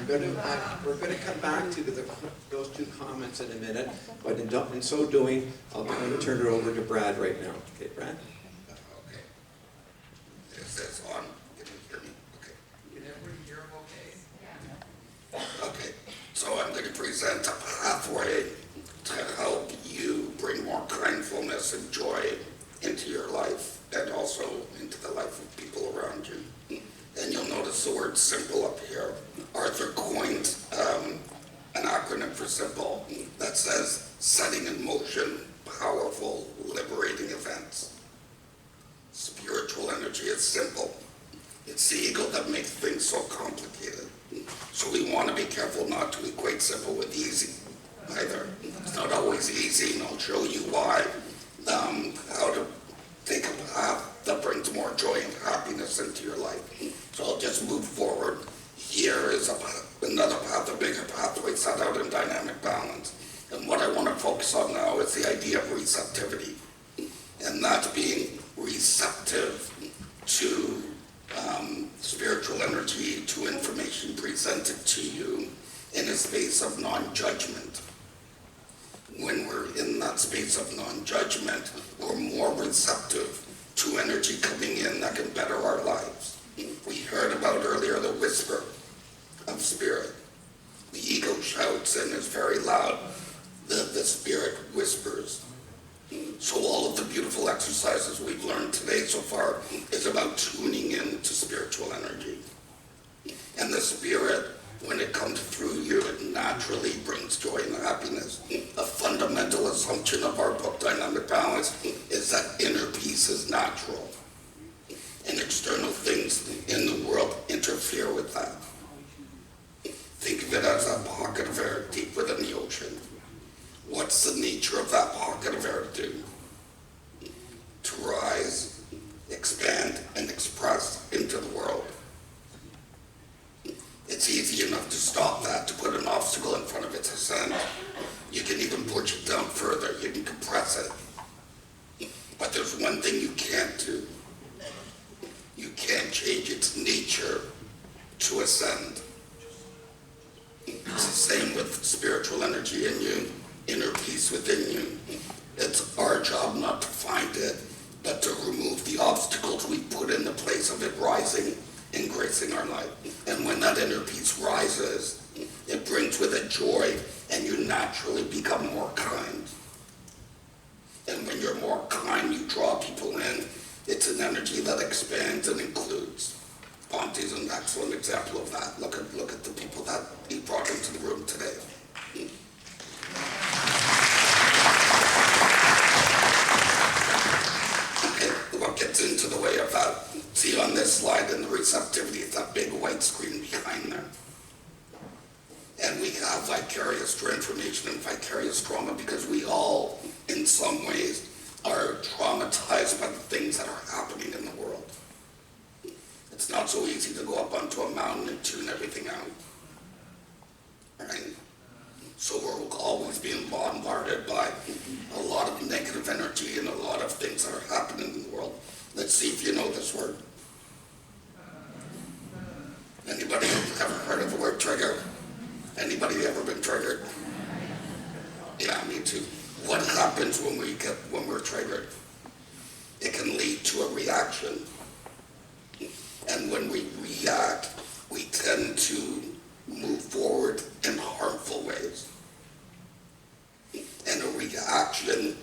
we're going to come back to those two comments in a minute, but in so doing, I'm going to turn it over to Brad right now. Okay, Brad? Okay. Is this on? Can you hear me? Okay. You never hear them okay? Okay, so I'm going to present a pathway to help you bring more kindfulness and joy into your life and also into the life of people around you. And you'll notice the word simple up here. Arthur coined an acronym for simple that says setting in motion powerful, liberating events. Spiritual energy is simple. It's the ego that makes things so complicated. So we want to be careful not to equate simple with easy either. It's not always easy, and I'll show you why. How to take a path that brings more joy and happiness into your life. So I'll just move forward. Here is another path, a bigger pathway set out in dynamic balance. And what I want to focus on now is the idea of receptivity. And that being receptive to spiritual energy, to information presented to you in a space of non-judgment. When we're in that space of non-judgment, we're more receptive to energy coming in that can better our lives. We heard about earlier the whisper of spirit. The ego shouts and is very loud. The spirit whispers. So all of the beautiful exercises we've learned today so far is about tuning in to spiritual energy. And the spirit, when it comes through you, it naturally brings joy and happiness. A fundamental assumption of our book, Dynamic Balance, is that inner peace is natural. And external things in the world interfere with that. Think of it as a pocket of air deep within the ocean. What's the nature of that pocket of air to do? To rise, expand, and express into the world. It's easy enough to stop that, to put an obstacle in front of its ascent. You can even push it down further. You can compress it. But there's one thing you can't do. You can't change its nature to ascend. It's the same with spiritual energy in you, inner peace within you. It's our job not to find it, but to remove the obstacles we put in the place of it rising and gracing our life. And when that inner peace rises, it brings with it joy, and you naturally become more kind. And when you're more kind, you draw people in. It's an energy that expands and includes. Ponte's an excellent example of that. Look at the people that he brought into the room today. Okay, what gets into the way of that? See on this slide in the receptivity, it's that big white screen behind there. And we have vicarious transformation and vicarious trauma because we all, in some ways, are traumatized by the things that are happening in the world. It's not so easy to go up onto a mountain and tune everything out. Right? So we're always being bombarded by a lot of negative energy and a lot of things that are happening in the world. Let's see if you know this word. Anybody ever heard of the word trigger? Anybody ever been triggered? Yeah, me too. What happens when we're triggered? It can lead to a reaction. And when we react, we tend to move forward in harmful ways. And a reaction,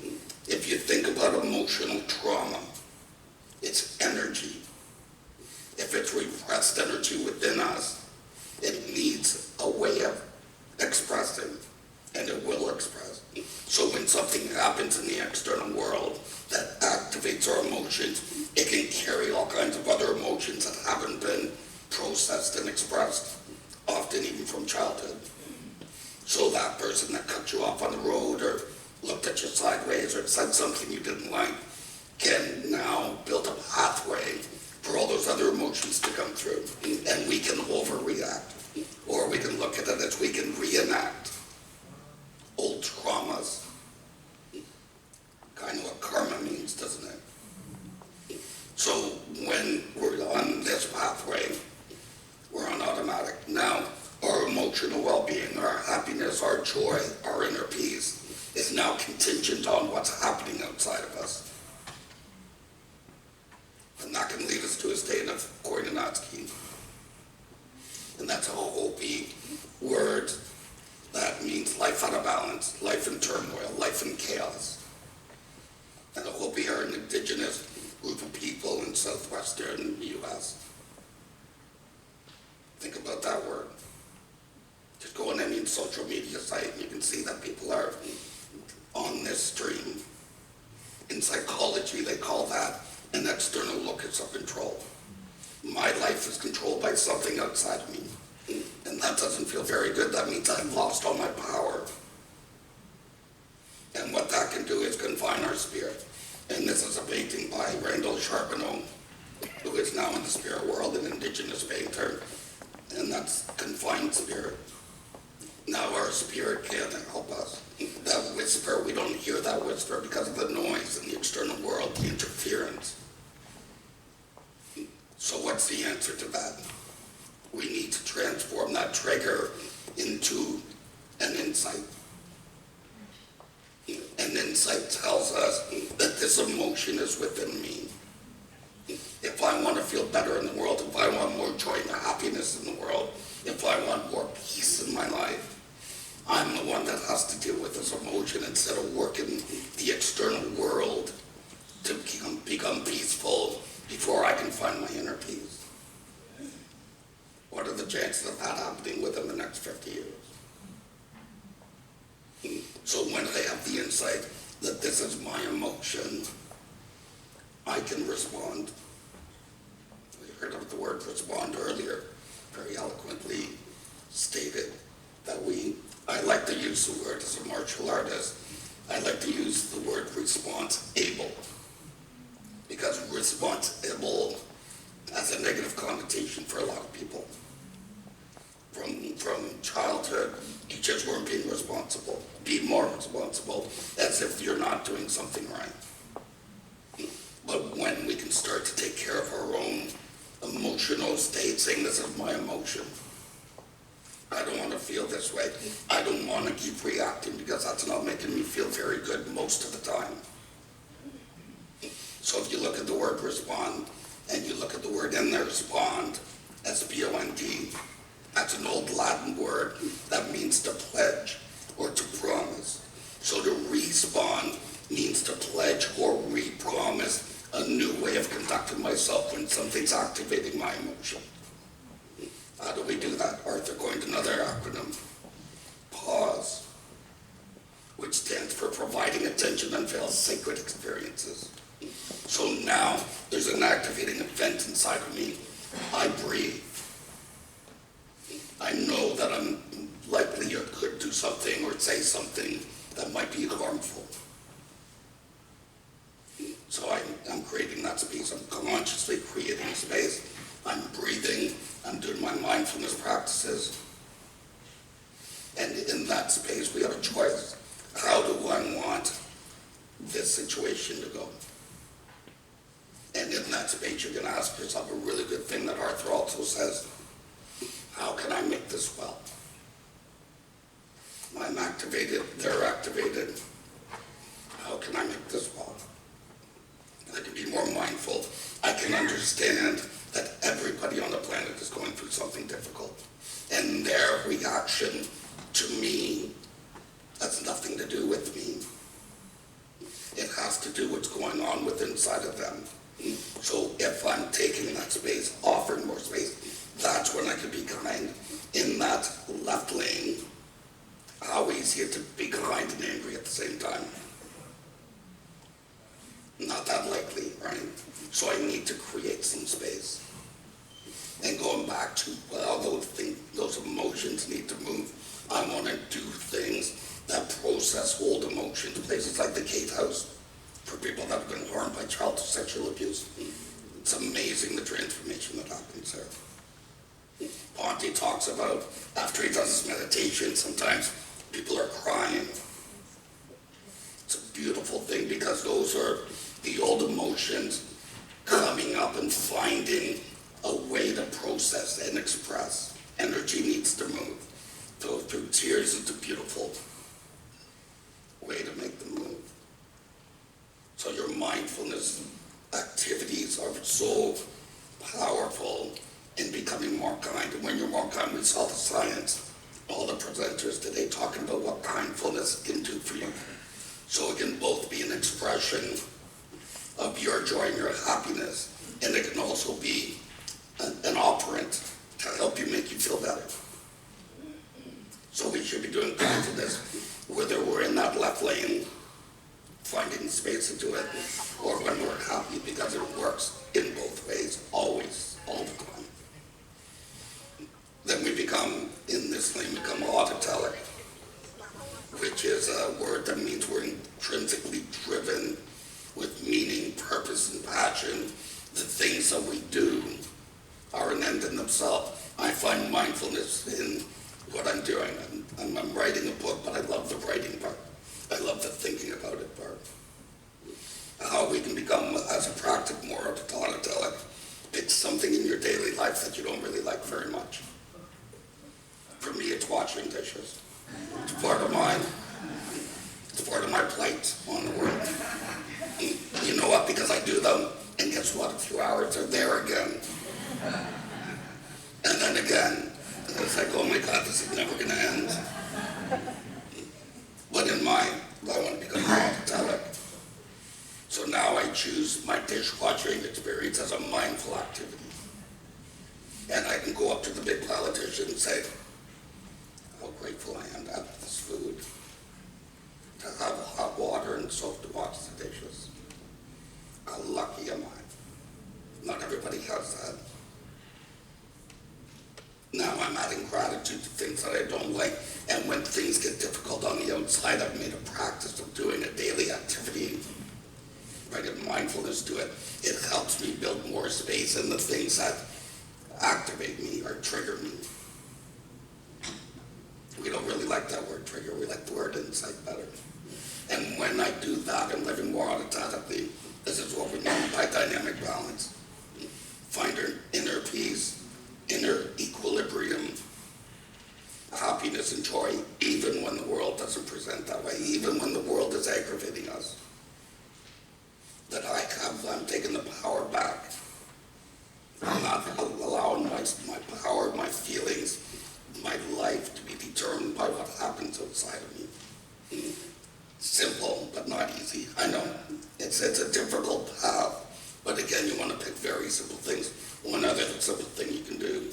if you think about emotional trauma, it's energy. If it's repressed energy within us, it needs a way of expressing, and it will express. So when something happens in the external world that activates our emotions, it can carry all kinds of other emotions that haven't been processed and expressed, often even from childhood. So that person that cut you off on the road or looked at you sideways or said something you didn't like can now build a pathway for all those other emotions to come through. And we can overreact, or we can look at it as we can reenact old traumas. Kind of what karma means, doesn't it? So when we're on this pathway, we're on automatic. Now, our our joy, our inner peace, is now contingent on what's happening outside of us. And that can lead us to a state of koinonatski. And that's a Hopi word that means life out of balance, life in turmoil, life in chaos. And the Hopi are an indigenous group of people in southwestern U.S. Think about that word. Just go on any social media site and you can see that people are on this stream. In psychology, they call that an external locus of control. My life is controlled by something outside of me. And that doesn't feel very good. That means I've lost all my power. And what that can do is confine our spirit. And this is a painting by Randall Charboneau, who is now in the spirit world, an Indigenous painter. And that's confined spirit. Now our spirit can't help us. That whisper, we don't hear that whisper because of the noise in the external world, the interference. So what's the answer to that? We need to transform that trigger into an insight. An insight tells us that this emotion is within me. If I want to feel better in the world, if I want more joy and happiness in the world, if I want more peace in my life, I'm the one that has to deal with this emotion instead of working the external world to become peaceful before I can find my inner peace. What are the chances of that happening within the next 50 years? So when I have the insight that this is my emotion, I can respond. We heard of the word respond earlier, very eloquently stated that I like to use the word as a martial artist. I like to use the word response-able, because responsible has a negative connotation for a lot of people. From childhood, you just weren't being responsible. Be more responsible, as if you're not doing something right. But when we can start to take care of our own emotional state, saying this is my emotion, I don't want to feel this way. I don't want to keep reacting because that's not making me feel very good most of the time. So if you look at the word respond, and you look at the word in there, respond, S-P-O-N-D, that's an old Latin word that means to pledge or to promise. So to respond means to pledge or re-promise a new way of conducting myself when something's activating my emotion. How do we do that? Arthur coined another acronym, PAUSE, which stands for Providing Attention Unveils Sacred Experiences. So now there's an activating event inside of me. I breathe. I know that I'm likely or could do something or say something that might be harmful. So I'm creating that space. I'm consciously creating a space. I'm breathing. I'm doing my mindfulness practices. And in that space, we have a choice. How do I want this situation to go? And in that space, you can ask yourself a really good thing that Arthur also says. How can I make this well? I'm activated, they're activated. How can I make this well? I can be more mindful. I can understand that everybody on the planet is going through something difficult. And their reaction to me has nothing to do with me. It has to do what's going on within inside of them. So if I'm taking that space, offering more space, that's when I can be kind. In that left lane, how easy it to be kind and angry at the same time. Not that likely, right? So I need to create some space. And going back to, well, those emotions need to move. I want to do things that process old emotions. Places like the Kate House, for people that have been harmed by child sexual abuse. It's amazing the transformation that happens there. Ponte talks about, after he does his meditation, sometimes people are crying. It's a beautiful thing because those are the old emotions coming up and finding a way to process and express. Energy needs to move. So through tears, Yours is a beautiful way to make them move. So your mindfulness activities are so powerful in becoming more kind. And when you're more kind, we saw the science, all the presenters today talking about what kindfulness can do for you. So it can both be an expression of your joy and your happiness, and it can also be an operant to help you make you feel better. So we should be doing kindness, whether we're in that left lane, finding space to do it, or when we're happy, because it works in both ways, always, all the time. Then we become, in this lane, become autotelic, which is a word that means we're intrinsically driven with meaning, purpose, and passion. The things that we do are an end in themselves. I find mindfulness in what I'm doing. I'm writing a book, but I love the writing part. I love the thinking about it part. How we can become, as a practice, more autotelic. Pick something in your daily life that you don't really like very much. For me, it's washing dishes. It's part of mine. It's part of my plate on the world. You know what? Because I do them, and guess what? A few hours are there again. And then again. And it's like, oh my God, this is never going to end. But in mine, I want to become more autotelic. So now I choose my dishwashing experience as a mindful activity. And I can go up to the big politician and say, how grateful I am to have this food, to have hot water and soap to wash the dishes. How lucky am I? Not everybody has that. Now I'm adding gratitude to things that I don't like. And when things get difficult on the outside, I've made a practice of doing a daily activity. I get mindfulness to it. It helps me build more space in the things that activate me or trigger me. We don't really like that word trigger. We like the word insight better. And when I do that, I'm living more automatically. This is what we mean by dynamic balance. Find our inner peace, inner equilibrium, happiness and joy, even when the world doesn't present that way, even when the world is aggravating us. That I'm taking the power back. I'm not allowing my power, my feelings, my life to be determined by what happens outside of me. Simple, but not easy. I know. It's a difficult path, but again, you want to pick very simple things. One other simple thing you can do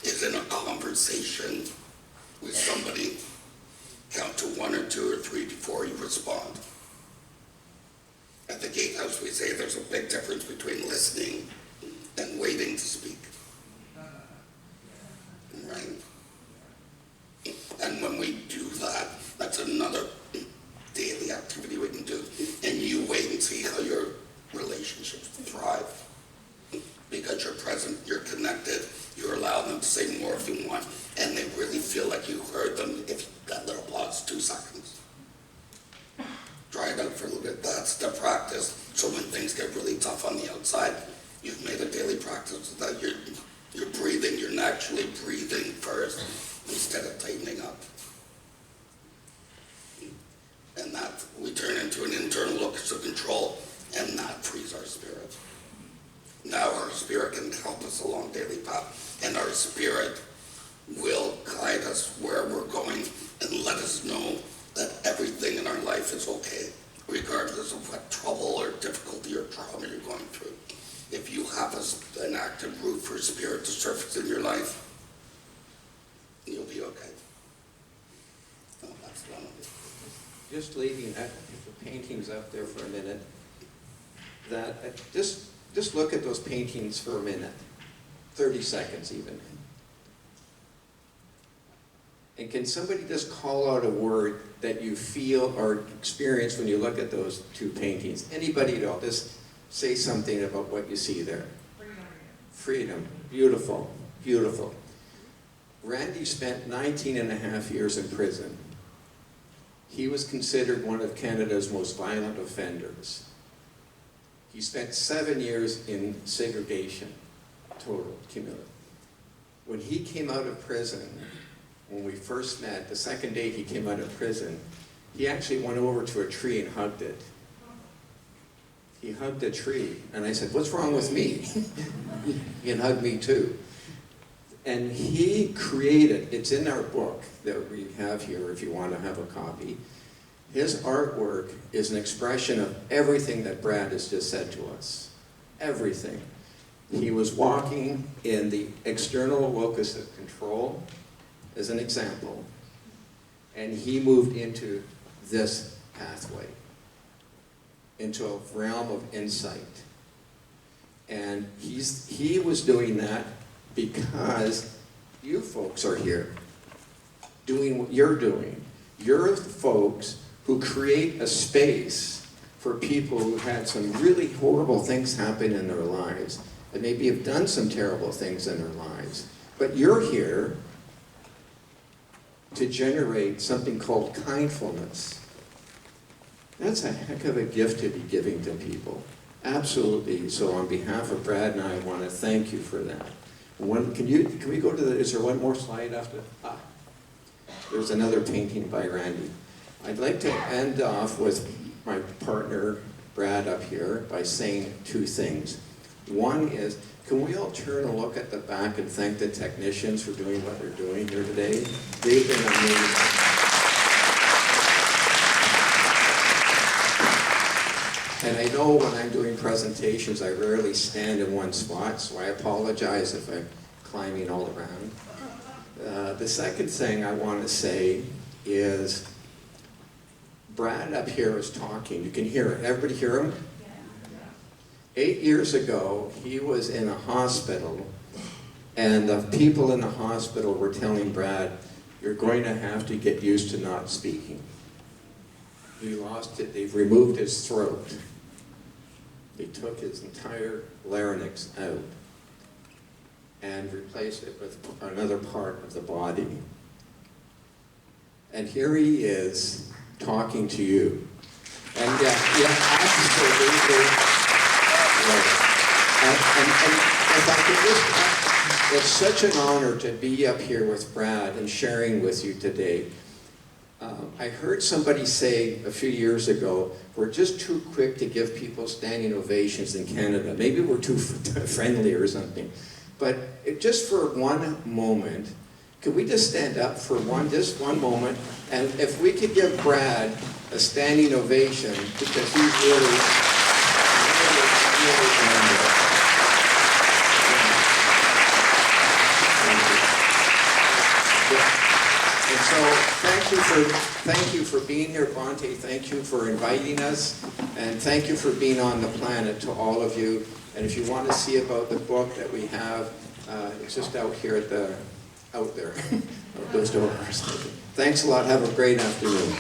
is in a conversation with somebody, count to 1 or 2 or 3 before you respond. At the gatehouse, we say there's a big difference between listening and waiting to speak. Right? And when we do that, that's another daily activity we can do. And you wait and see how your relationships thrive. Because you're present, you're connected, you're allowing them to say more if you want, and they really feel like you heard them if that little pause, 2 seconds. Try it out for a little bit. That's the practice. So when things get really tough on the outside, you've made a daily practice that you're breathing, you're naturally breathing first instead of tightening up. And that we turn into an internal locus of control, and that frees our spirit. Now our spirit can help us along daily path, and our spirit will guide us where we're going and let us know that everything in our life is okay, regardless of what trouble or difficulty or trauma you're going through. If you have an active root for spirit to surface in your life, you'll be okay. Oh, that's one of it. Just leaving the paintings up there for a minute, just look at those paintings for a minute, 30 seconds even. And can somebody just call out a word that you feel or experience when you look at those 2 paintings? Anybody at all, just say something about what you see there. Freedom. Freedom, beautiful, beautiful. Randy spent 19 and a half years in prison. He was considered one of Canada's most violent offenders. He spent 7 years in segregation, total, cumulative. When he came out of prison, when we first met, the second day he came out of prison, he actually went over to a tree and hugged it. He hugged a tree, and I said, "What's wrong with me?" He can hug me too. And he created, it's in our book that we have here if you want to have a copy. His artwork is an expression of everything that Brad has just said to us. Everything. He was walking in the external locus of control, as an example, and he moved into this pathway, into a realm of insight. And he was doing that because you folks are here, doing what you're doing. You're the folks who create a space for people who had some really horrible things happen in their lives, and maybe have done some terrible things in their lives. But you're here to generate something called kindfulness. That's a heck of a gift to be giving to people. Absolutely. So on behalf of Brad and I want to thank you for that. Can we go to is there one more slide after? There's another painting by Randy. I'd like to end off with my partner, Brad, up here by saying two things. One is, can we all turn and look at the back and thank the technicians for doing what they're doing here today? They've been amazing. And I know when I'm doing presentations, I rarely stand in one spot, so I apologize if I'm climbing all around. The second thing I want to say is, Brad up here is talking. You can hear it. Everybody hear him? 8 years ago, he was in a hospital, and the people in the hospital were telling Brad, "You're going to have to get used to not speaking." He lost it. They've removed his throat. They took his entire larynx out and replaced it with another part of the body. And here he is talking to you. And absolutely. And if I could just, it's such an honor to be up here with Brad and sharing with you today. I heard somebody say a few years ago, we're just too quick to give people standing ovations in Canada. Maybe we're too friendly or something. But just for one moment, could we just stand up for just one moment? And if we could give Brad a standing ovation, because he's really And so thank you for being here, Bonte. Thank you for inviting us, and thank you for being on the planet to all of you. And if you want to see about the book that we have, it's just out here out there, out those doors. Thanks a lot. Have a great afternoon.